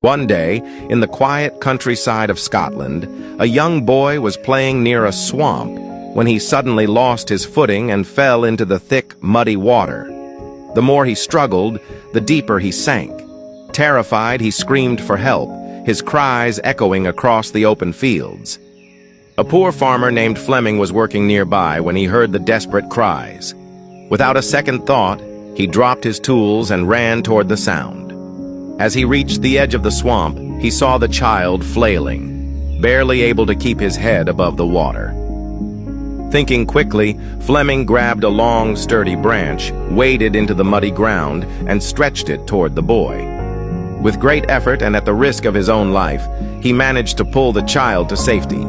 One day, in the quiet countryside of Scotland, a young boy was playing near a swamp when he suddenly lost his footing and fell into the thick, muddy water. The more he struggled, the deeper he sank. Terrified, he screamed for help, his cries echoing across the open fields. A poor farmer named Fleming was working nearby when he heard the desperate cries. Without a second thought, he dropped his tools and ran toward the sound. As he reached the edge of the swamp, he saw the child flailing, barely able to keep his head above the water. Thinking quickly, Fleming grabbed a long, sturdy branch, waded into the muddy ground, and stretched it toward the boy. With great effort and at the risk of his own life, he managed to pull the child to safety.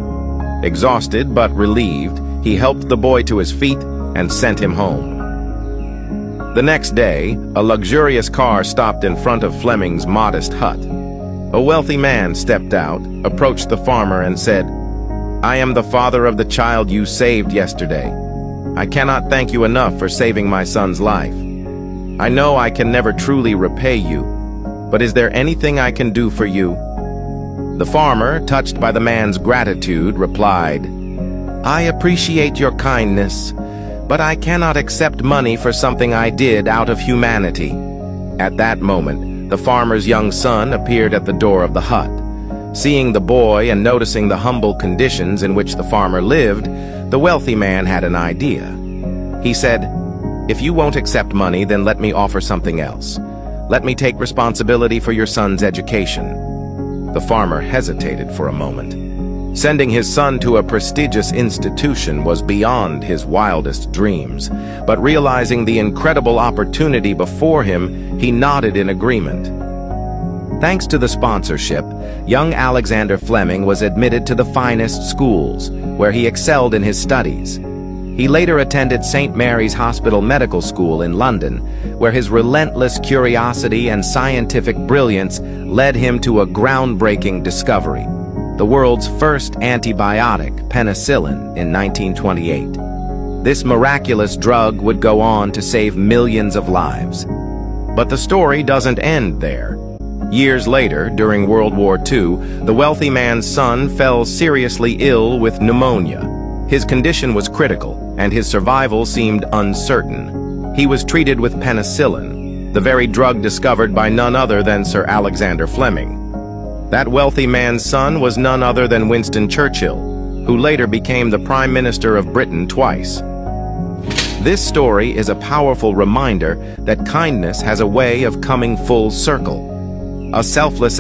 Exhausted but relieved, he helped the boy to his feet and sent him home. The next day, a luxurious car stopped in front of Fleming's modest hut. A wealthy man stepped out, approached the farmer, and said, "I am the father of the child you saved yesterday. I cannot thank you enough for saving my son's life. I know I can never truly repay you, but is there anything I can do for you?" The farmer, touched by the man's gratitude, replied, "I appreciate your kindness, but I cannot accept money for something I did out of humanity." At that moment, the farmer's young son appeared at the door of the hut. Seeing the boy and noticing the humble conditions in which the farmer lived, the wealthy man had an idea. He said, "If you won't accept money, then let me offer something else. Let me take responsibility for your son's education." The farmer hesitated for a moment. Sending his son to a prestigious institution was beyond his wildest dreams, but realizing the incredible opportunity before him, he nodded in agreement. Thanks to the sponsorship, young Alexander Fleming was admitted to the finest schools, where he excelled in his studies. He later attended St. Mary's Hospital Medical School in London, where his relentless curiosity and scientific brilliance led him to a groundbreaking discovery: the world's first antibiotic, penicillin, in 1928. This miraculous drug would go on to save millions of lives. But the story doesn't end there. Years later, during World War II, the wealthy man's son fell seriously ill with pneumonia. His condition was critical, and his survival seemed uncertain. He was treated with penicillin, the very drug discovered by none other than Sir Alexander Fleming. That wealthy man's son was none other than Winston Churchill, who later became the Prime Minister of Britain twice. This story is a powerful reminder that kindness has a way of coming full circle. A selfless